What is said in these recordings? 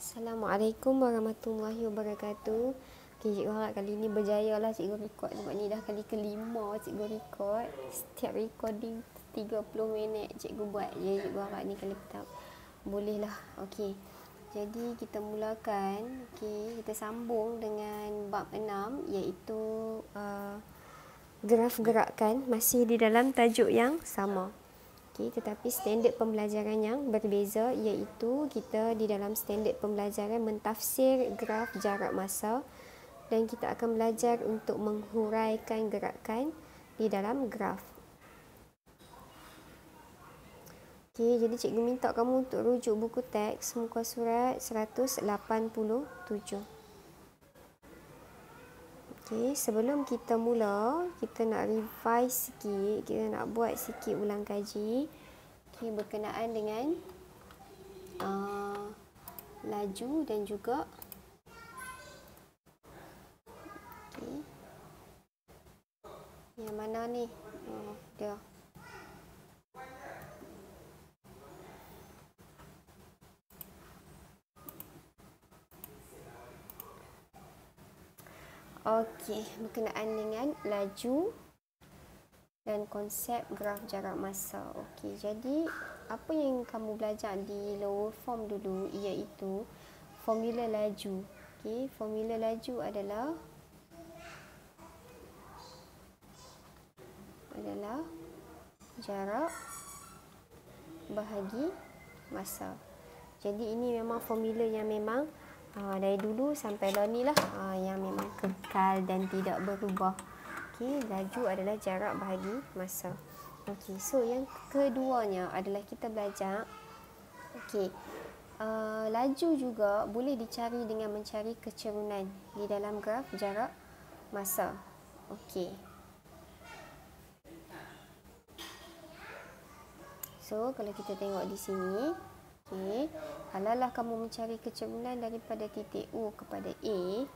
Assalamualaikum warahmatullahi wabarakatuh. Okay, cikgu harap kali ni berjaya lah cikgu rekod sebab ni dah kali kelima cikgu rekod. Setiap recording 30 minit cikgu buat. Jadi cikgu harap ni kali pertama boleh lah. Okey. Jadi kita mulakan. Okey, kita sambung dengan bab 6 iaitu graf gerakan, masih di dalam tajuk yang sama. Okay, tetapi standard pembelajaran yang berbeza iaitu kita di dalam standard pembelajaran mentafsir graf jarak masa dan kita akan belajar untuk menghuraikan gerakan di dalam graf. Okay, jadi cikgu minta kamu untuk rujuk buku teks muka surat 187. Okay, sebelum kita mula, kita nak revise sikit, kita nak buat sikit ulang kaji. Okay, berkenaan dengan laju dan juga okay. Yang mana ni? Dia. Okey, berkenaan dengan laju dan konsep graf jarak masa. Okey, jadi apa yang kamu belajar di lower form dulu iaitu formula laju. Okey, formula laju adalah jarak bahagi masa. Jadi ini memang formula yang memang dari dulu sampai lah ni lah yang memang kekal dan tidak berubah. Okey, laju adalah jarak bahagi masa. Okey, so yang keduanya adalah kita belajar okey, laju juga boleh dicari dengan mencari kecerunan di dalam graf jarak masa. Okey. So, kalau kita tengok di sini, okey, kalaulah kamu mencari kecerunan daripada titik U kepada A,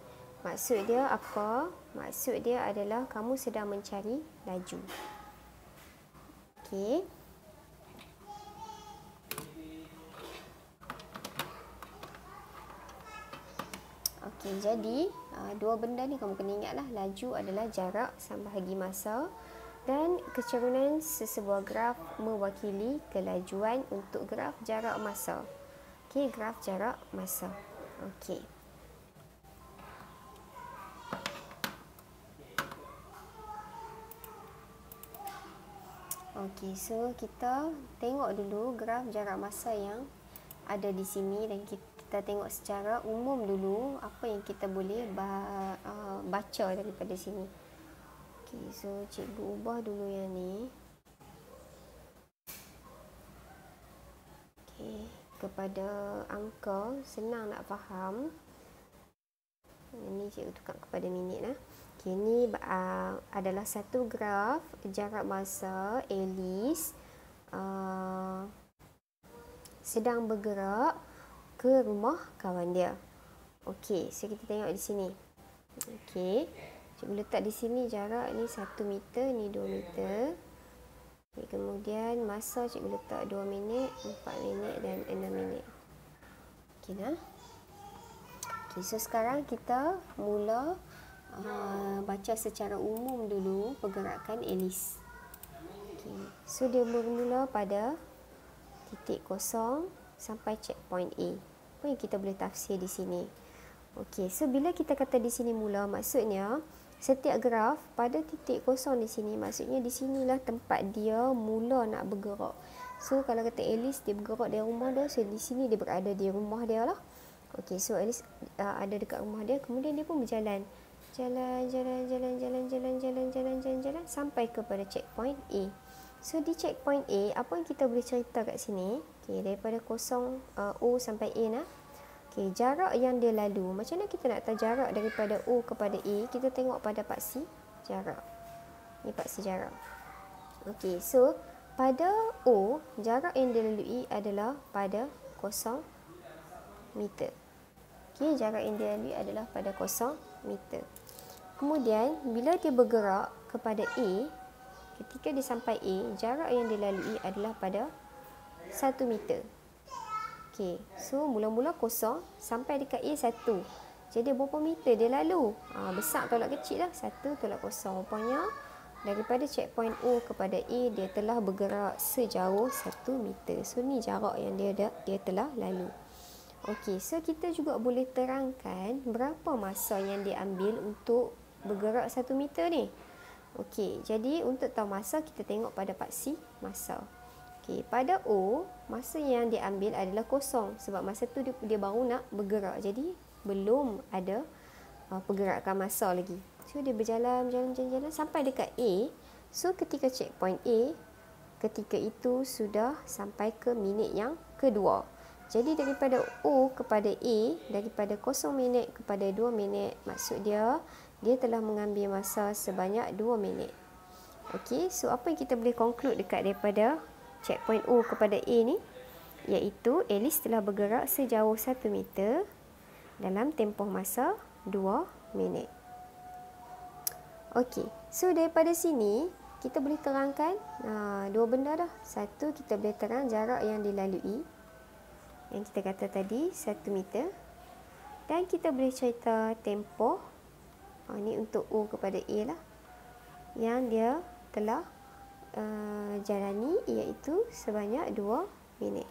maksud dia apa? Maksud dia adalah kamu sedang mencari laju. Okey. Okey, jadi dua benda ni kamu kena ingatlah. Laju adalah jarak bahagi masa dan kecerunan sesebuah graf mewakili kelajuan untuk graf jarak masa. Okey, graf jarak masa. Okey. Okey, so kita tengok dulu graf jarak masa yang ada di sini dan kita tengok secara umum dulu apa yang kita boleh baca daripada sini. Okey, so cikgu ubah dulu yang ni. Okey, kepada angka senang nak faham. Ini cikgu tukar kepada minit lah. Okey, ini adalah satu graf jarak masa Alice sedang bergerak ke rumah kawan dia. Okey, so kita tengok di sini. Okey, cikgu letak di sini jarak ni 1 meter, ni 2 meter. Okay, kemudian masa cikgu letak 2 minit, 4 minit dan 6 minit. Okey dah. Okey, so sekarang kita mula baca secara umum dulu pergerakan Alice. Okey, so dia bermula pada titik kosong sampai checkpoint A. Apa yang kita boleh tafsir di sini? Okey, so bila kita kata di sini mula, maksudnya setiap graf pada titik kosong di sini, maksudnya di sinilah tempat dia mula nak bergerak. So kalau kata Alice dia bergerak dari rumah dia, so di sini dia berada di rumah dia lah. Okey, so Alice ada dekat rumah dia, kemudian dia pun berjalan. Jalan sampai kepada checkpoint A. So di checkpoint A, apa yang kita boleh cerita kat sini? Okey, daripada kosong O sampai A nah. Okey, jarak yang dia lalu. Macam mana kita nak tahu jarak daripada O kepada A? Kita tengok pada paksi jarak. Ini paksi jarak. Okey, so pada O, jarak yang dia lalui adalah pada 0 meter. Okey, jarak yang dia lalui adalah pada 0 meter. Kemudian, bila dia bergerak kepada A, ketika dia sampai A, jarak yang dia lalui adalah pada 1 meter. Okey, so mula-mula kosong sampai dekat A 1. Jadi berapa meter dia lalu? Besar tolak kecil lah. 1 tolak kosong. Rupanya daripada checkpoint O kepada A, dia telah bergerak sejauh 1 meter. So ni jarak yang dia telah lalu. Okey, so kita juga boleh terangkan berapa masa yang dia ambil untuk bergerak 1 meter ni. Okey, jadi untuk tahu masa, kita tengok pada paksi masa. Okey, pada O, masa yang dia ambil adalah kosong. Sebab masa tu dia baru nak bergerak. Jadi belum ada pergerakan masa lagi. So dia berjalan sampai dekat A. So ketika checkpoint A, ketika itu sudah sampai ke minit yang kedua. Jadi daripada O kepada A, daripada 0 minit kepada 2 minit, maksud dia telah mengambil masa sebanyak 2 minit. Okey, so apa yang kita boleh conclude dekat daripada checkpoint O kepada A ni, iaitu Alice telah bergerak sejauh 1 meter dalam tempoh masa 2 minit. Okey, so daripada sini kita boleh terangkan dua benda dah. Satu, kita boleh terang jarak yang dilalui, yang kita kata tadi 1 meter. Dan kita boleh cerita tempoh, ni untuk O kepada A lah, yang dia telah jalani, iaitu sebanyak 2 minit.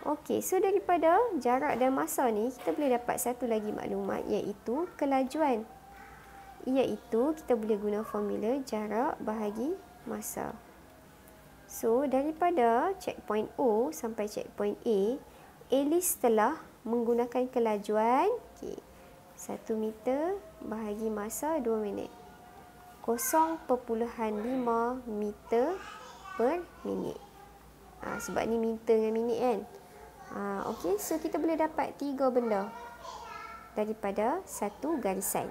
Okey, so daripada jarak dan masa ni, kita boleh dapat satu lagi maklumat, iaitu kelajuan. Iaitu kita boleh guna formula jarak bahagi masa. So, daripada checkpoint O sampai checkpoint A, Alice telah menggunakan kelajuan 1 meter bahagi masa 2 minit. 0.5 meter per minit. Sebab ni meter dengan minit kan. Okey, so kita boleh dapat 3 benda daripada satu garisan.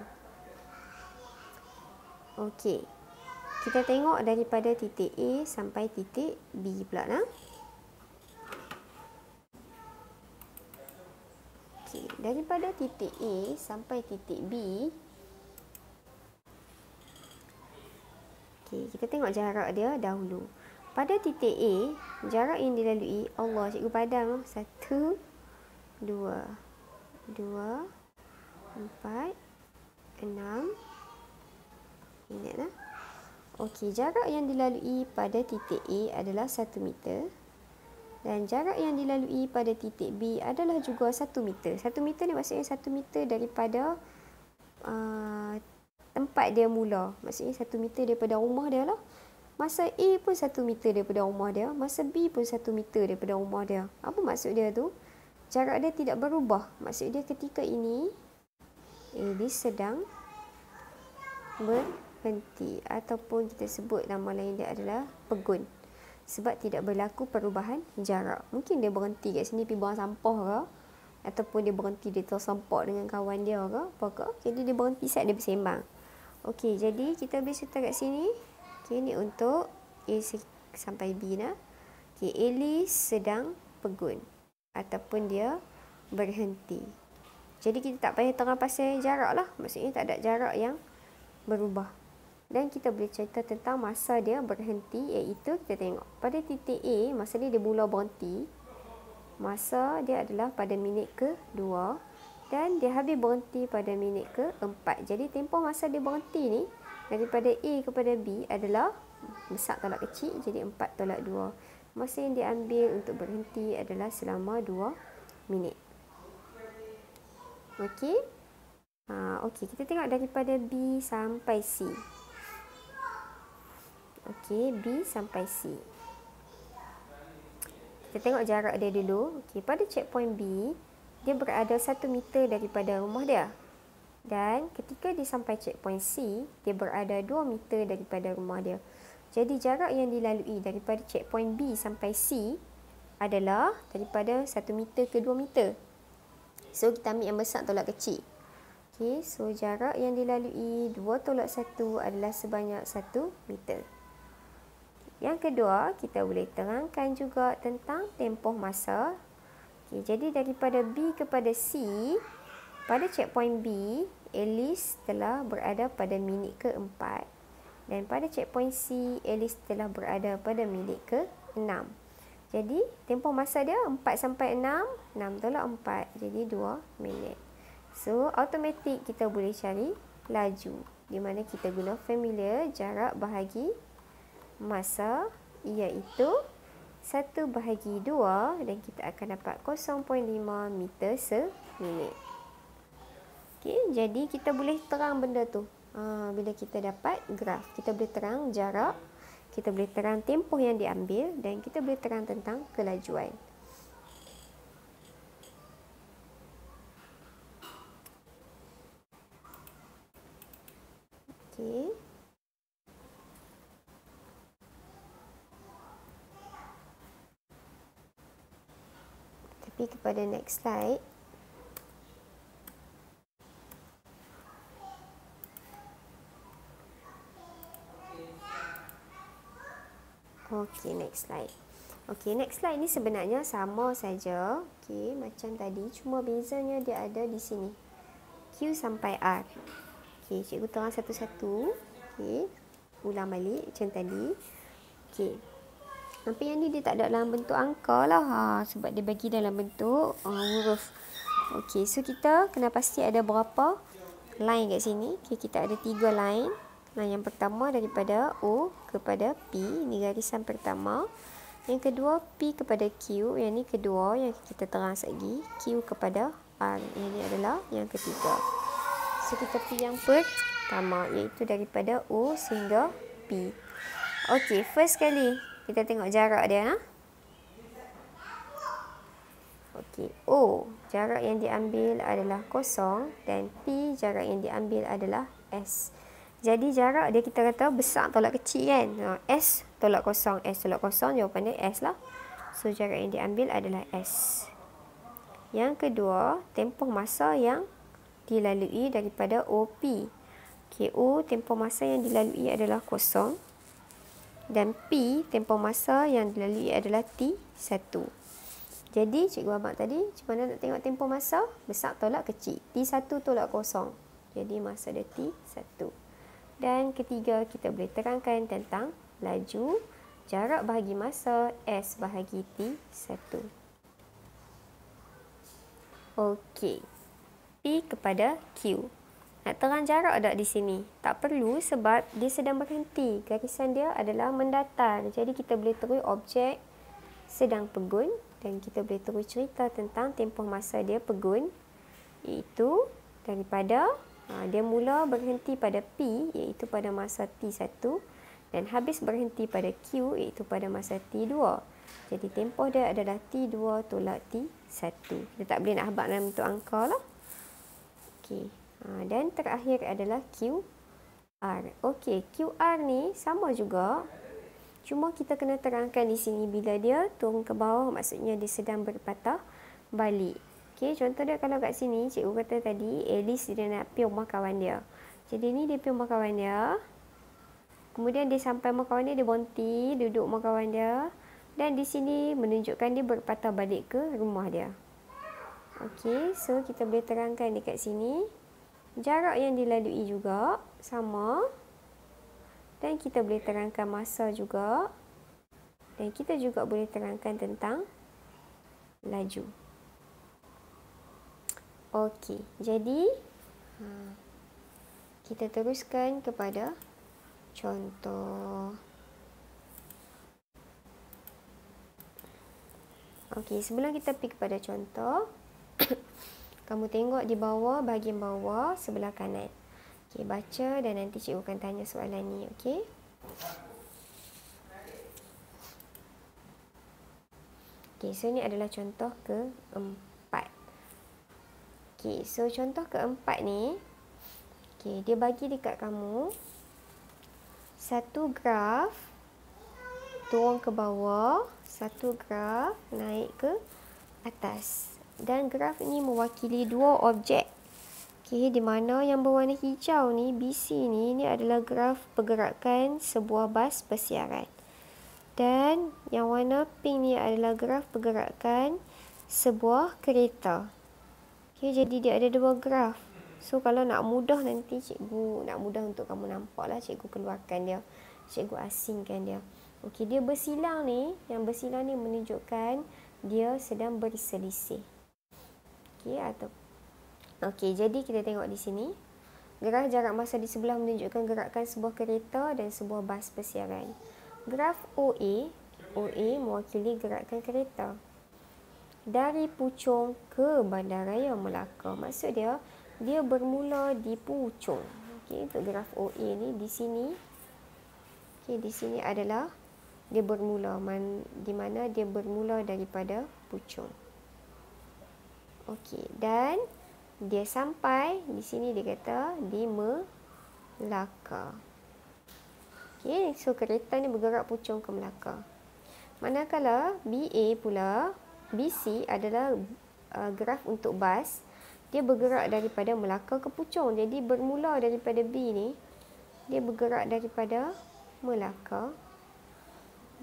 Okey, kita tengok daripada titik A sampai titik B pula nah. Okey, daripada titik A sampai titik B, okey, kita tengok jarak dia dahulu. Pada titik A, jarak yang dilalui, Allah, cikgu padam. 1, 2, 4, 6 minit lah. Okey, jarak yang dilalui pada titik A adalah 1 meter. Dan jarak yang dilalui pada titik B adalah juga 1 meter. 1 meter ni maksudnya 1 meter daripada tempat dia mula. Maksudnya 1 meter daripada rumah dia lah. Masa A pun 1 meter daripada rumah dia. Masa B pun 1 meter daripada rumah dia. Apa maksud dia tu? Jarak dia tidak berubah. Maksud dia ketika ini, Alice sedang berhenti. Ataupun kita sebut nama lain dia adalah pegun. Sebab tidak berlaku perubahan jarak. Mungkin dia berhenti kat sini pergi buang sampah ke. Ataupun dia berhenti dia tersempak dengan kawan dia ke. Apa ke. Jadi dia berhenti saat dia bersembang. Okey, jadi kita boleh cerita kat sini. Okey, ni untuk A sampai B nah. Okey, Alice sedang pegun ataupun dia berhenti. Jadi kita tak payah terang pasal jarak lah. Maksudnya tak ada jarak yang berubah. Dan kita boleh cerita tentang masa dia berhenti, iaitu kita tengok pada titik A, masa dia mula berhenti. Masa dia adalah pada minit ke-2 dan dia habis berhenti pada minit ke-4. Jadi tempoh masa dia berhenti ni daripada A kepada B adalah besar tolak kecil, jadi 4 tolak 2. Masa yang diambil untuk berhenti adalah selama 2 minit. Okey. Okey, kita tengok daripada B sampai C. Okey, B sampai C. Kita tengok jarak dia dulu. Okey, pada checkpoint B, dia berada 1 meter daripada rumah dia. Dan ketika dia sampai checkpoint C, dia berada 2 meter daripada rumah dia. Jadi jarak yang dilalui daripada checkpoint B sampai C adalah daripada 1 meter ke 2 meter. So kita ambil yang besar tolak kecil. Okey, so jarak yang dilalui 2 tolak 1 adalah sebanyak 1 meter. Yang kedua, kita boleh terangkan juga tentang tempoh masa. Okey, jadi daripada B kepada C, pada checkpoint B, Alice telah berada pada minit ke-4. Dan pada checkpoint C, Alice telah berada pada minit ke-6. Jadi, tempoh masa dia 4 sampai 6, 6 tolak 4, jadi 2 minit. So, automatik kita boleh cari laju, di mana kita guna formula jarak bahagi masa, iaitu 1 bahagi 2, dan kita akan dapat 0.5 meter seminit. Okay, jadi kita boleh terang benda tu. Bila kita dapat graf, kita boleh terang jarak, kita boleh terang tempoh yang diambil, dan kita boleh terang tentang kelajuan. Okey. Tapi kepada next slide. Okey, next slide. Okey, next slide ni sebenarnya sama saja. Okey, macam tadi, cuma bezanya dia ada di sini. Q sampai R. Okey, cikgu terang satu-satu. Okey, ulang balik macam tadi. Okey. Tapi yang ni dia tak ada dalam bentuk angka lah. Sebab dia bagi dalam bentuk huruf. Okey, so kita kena pasti ada berapa line kat sini. Okey, kita ada 3 line. Yang pertama daripada O kepada P, ni garisan pertama. Yang kedua P kepada Q, yang ni kedua yang kita terang lagi. Q kepada R, yang ni adalah yang ketiga. So kita pilih yang pertama, iaitu daripada O sehingga P. Okey, first kali kita tengok jarak dia. Okey, O jarak yang diambil adalah 0 dan P jarak yang diambil adalah S. Jadi jarak dia kita kata besar tolak kecil kan. S tolak 0. S tolak 0, jawapan dia S lah. So jarak yang diambil adalah S. Yang kedua, tempoh masa yang dilalui daripada OP. Okay, O tempoh masa yang dilalui adalah 0. Dan P tempoh masa yang dilalui adalah T1. Jadi cikgu abang tadi, macam mana nak tengok tempoh masa? Besar tolak kecil. T1 tolak 0. Jadi masa dia T1. Dan ketiga, kita boleh terangkan tentang laju, jarak bahagi masa, S bahagi T1. Okey. P kepada Q. Nak terang jarak tak di sini? Tak perlu sebab dia sedang berhenti. Garisan dia adalah mendatar. Jadi kita boleh terus objek sedang pegun dan kita boleh terus cerita tentang tempoh masa dia pegun, iaitu daripada dia mula berhenti pada P, iaitu pada masa T1, dan habis berhenti pada Q, iaitu pada masa T2. Jadi tempoh dia adalah T2 tolak T1. Kita tak boleh nak habak dalam bentuk angka lah. Okey. Dan terakhir adalah QR. Okey, QR ni sama juga. Cuma kita kena terangkan di sini bila dia turun ke bawah, maksudnya dia sedang berpatah balik. Okey, contoh dia kalau kat sini, cikgu kata tadi, Alice dia nak pergi rumah kawan dia. Jadi ni dia pergi rumah kawan dia. Kemudian dia sampai rumah kawan dia, dia berhenti, duduk rumah kawan dia. Dan di sini menunjukkan dia berpatah balik ke rumah dia. Okey, so kita boleh terangkan dekat sini. Jarak yang dilalui juga sama. Dan kita boleh terangkan masa juga. Dan kita juga boleh terangkan tentang laju. Okey, jadi kita teruskan kepada contoh. Okey, sebelum kita pergi kepada contoh, kamu tengok di bawah, bahagian bawah sebelah kanan. Okey, baca dan nanti cikgu akan tanya soalan ni, okey? Okey, so ni adalah contoh keempat. Okey, so contoh keempat ni, okey, dia bagi dekat kamu satu graf turun ke bawah, satu graf naik ke atas. Dan graf ini mewakili dua objek. Okey, di mana yang berwarna hijau ni, BC ni adalah graf pergerakan sebuah bas persiaran. Dan yang warna pink ni adalah graf pergerakan sebuah kereta. Okey, jadi dia ada dua graf. So kalau nak mudah nanti cikgu, nak mudah untuk kamu nampak lah, cikgu keluarkan dia. Cikgu asingkan dia. Okey, dia bersilang ni, yang bersilang ni menunjukkan dia sedang berselisih. Okey, jadi kita tengok di sini. Graf jarak masa di sebelah menunjukkan gerakan sebuah kereta dan sebuah bas persiaran. Graf OA mewakili gerakan kereta dari Puchong ke Bandaraya Melaka. Maksud dia bermula di Puchong. Okey, untuk graf OA ni di sini. Okey, di sini adalah dia bermula di mana dia bermula daripada Puchong. Okey, dan dia sampai di sini dia kata di Melaka. Okey, so kereta ni bergerak Puchong ke Melaka. Manakala BC adalah graf untuk bas, dia bergerak daripada Melaka ke Puchong. Jadi bermula daripada B ni, dia bergerak daripada Melaka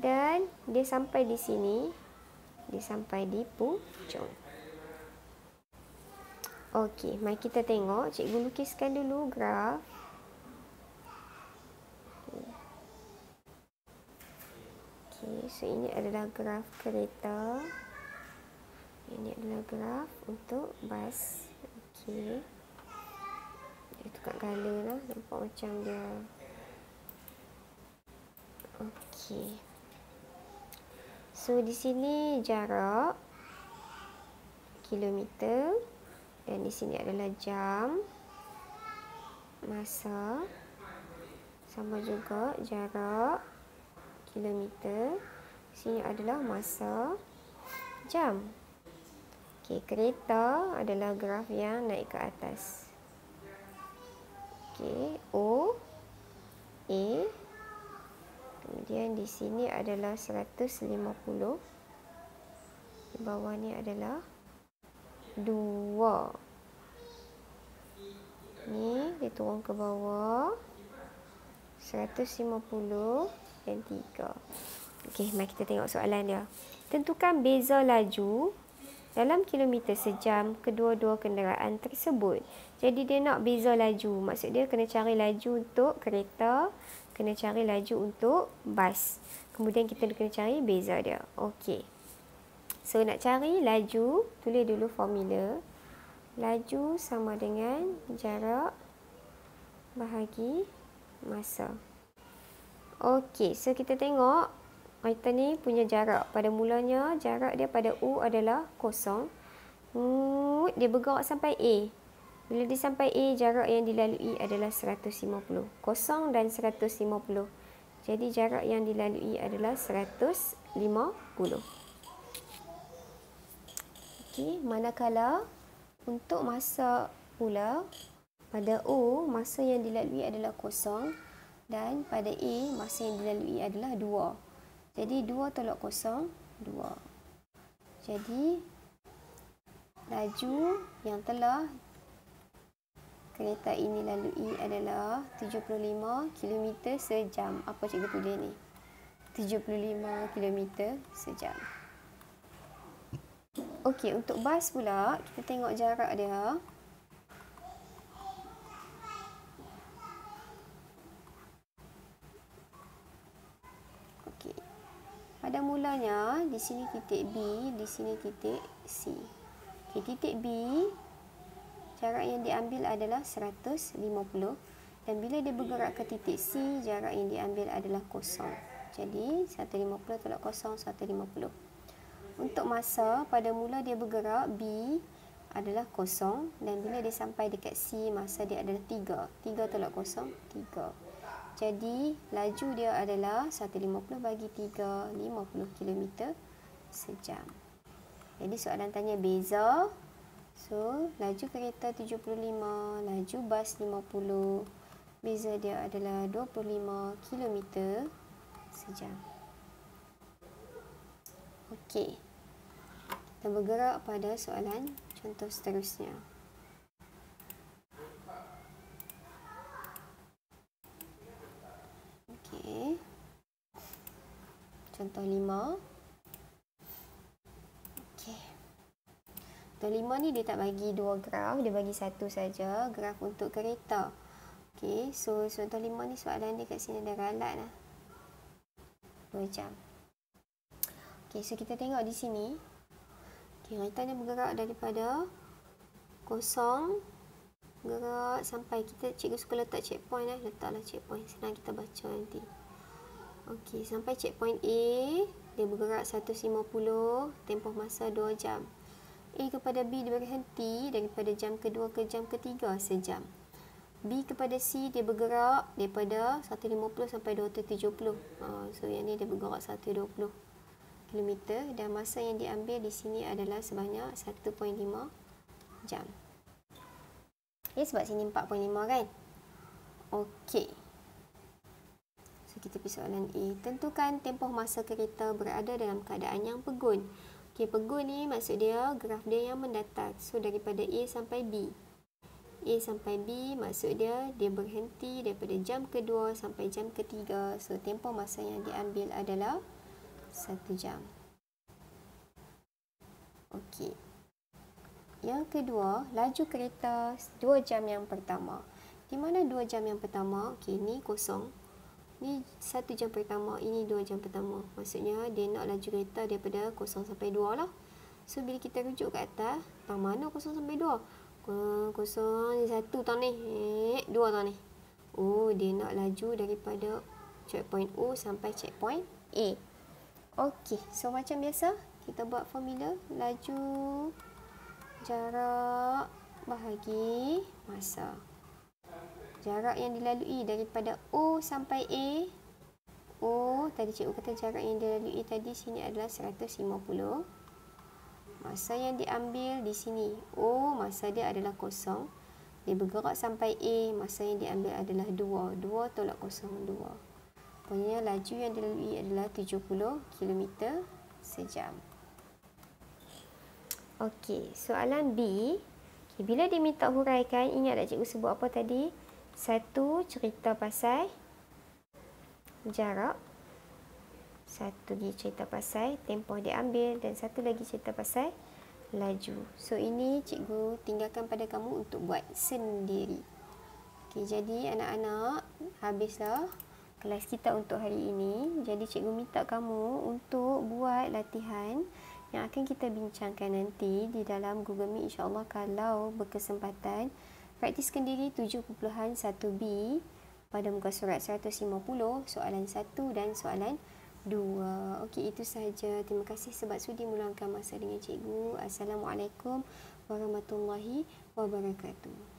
dan dia sampai di sini, dia sampai di Puchong. Okey, mari kita tengok. Cikgu lukiskan dulu graf. Okey, so ini adalah graf kereta. Ini adalah graf untuk bas. Okey. Dia tukar color lah. Nampak macam dia. Okey. So, di sini jarak kilometer. Dan di sini adalah jam, masa, sama juga jarak, kilometer. Di sini adalah masa, jam. Okey, kereta adalah graf yang naik ke atas. Okey, O, A. Kemudian di sini adalah 150. Di bawah ni adalah 2. Ni dia turun ke bawah 150 dan 3. Okey, mari kita tengok soalan dia. Tentukan beza laju dalam kilometer sejam kedua-dua kenderaan tersebut. Jadi dia nak beza laju. Maksud dia kena cari laju untuk kereta, kena cari laju untuk bas. Kemudian kita kena cari beza dia. Okey. So, nak cari laju, tulis dulu formula. Laju sama dengan jarak bahagi masa. Okey, so kita tengok item ni punya jarak. Pada mulanya, jarak dia pada U adalah kosong. Dia bergerak sampai A. Bila dia sampai A, jarak yang dilalui adalah 150. Kosong dan 150. Jadi, jarak yang dilalui adalah 150. Okey, manakala untuk masa pula, pada O, masa yang dilalui adalah kosong dan pada A, masa yang dilalui adalah 2. Jadi, 2 tolak kosong, 2. Jadi, laju yang telah kereta ini lalui adalah 75 km sejam. Apa cikgu tulis ni? 75 km sejam. Okey, untuk bas pula, kita tengok jarak dia. Okey. Pada mulanya, di sini titik B, di sini titik C. Okey, titik B, jarak yang diambil adalah 150. Dan bila dia bergerak ke titik C, jarak yang diambil adalah kosong. Jadi, 150 tolak kosong, 150. Untuk masa, pada mula dia bergerak, B adalah kosong. Dan bila dia sampai dekat C, masa dia adalah 3. 3 tolak kosong, 3. Jadi, laju dia adalah 150 bagi 3, 50 km sejam. Jadi, soalan tanya beza. So, laju kereta 75, laju bas 50. Beza dia adalah 25 km sejam. Okey. Kita bergerak pada soalan contoh seterusnya. Okey. Contoh 5. Okey. Contoh 5 ni dia tak bagi 2 graf, dia bagi 1 saja, graf untuk kereta. Okey, so contoh 5 ni soalan dia kat sini ada ralat lah. 2 jam. Okey, so kita tengok di sini. Kereta dia bergerak daripada kosong, gerak sampai kita, cikgu suka letak checkpoint letaklah checkpoint, senang kita baca nanti. Okey, sampai checkpoint A, dia bergerak 150, tempoh masa 2 jam. A kepada B dia berhenti daripada jam kedua ke jam ketiga sejam. B kepada C dia bergerak daripada 150 sampai 270. So yang ni dia bergerak 120 km dan masa yang diambil di sini adalah sebanyak 1.5 jam. Okay, sebab sini 4.5 kan? Okey. So kita pergi soalan A. Tentukan tempoh masa kereta berada dalam keadaan yang pegun. Okey, pegun ni maksud dia graf dia yang mendatar. So daripada A sampai B. A sampai B maksud dia berhenti daripada jam kedua sampai jam ketiga. So tempoh masa yang diambil adalah 1 jam. Okey. Yang kedua, laju kereta 2 jam yang pertama. Di mana 2 jam yang pertama? Okey, ni kosong. Ni 1 jam pertama, ini 2 jam pertama. Maksudnya dia nak laju kereta daripada 0 sampai 2 lah. So bila kita rujuk ke atas, tang mana 0 sampai 2? 0 ni 1 tang ni. 2 tang ni. Oh, dia nak laju daripada checkpoint O sampai checkpoint A. Okey, so macam biasa kita buat formula laju, jarak bahagi masa. Jarak yang dilalui daripada O sampai A. O, tadi cikgu kata jarak yang dilalui tadi sini adalah 150. Masa yang diambil di sini, O masa dia adalah 0. Dia bergerak sampai A, masa yang diambil adalah 2. 2 tolak 0, 2. Pokoknya laju yang dilalui adalah 70 km sejam. Okey, soalan B. Okay, bila diminta huraikan, ingat tak cikgu sebut apa tadi? Satu, cerita pasal jarak. Satu lagi cerita pasal tempoh diambil. Dan satu lagi cerita pasal laju. So, ini cikgu tinggalkan pada kamu untuk buat sendiri. Okey, jadi anak-anak, habislah kelas kita untuk hari ini. Jadi cikgu minta kamu untuk buat latihan yang akan kita bincangkan nanti di dalam Google Meet, insya-Allah kalau berkesempatan. Praktiskan diri 7.1b pada muka surat 150, soalan 1 dan soalan 2. Okey, itu sahaja. Terima kasih sebab sudi meluangkan masa dengan cikgu. Assalamualaikum warahmatullahi wabarakatuh.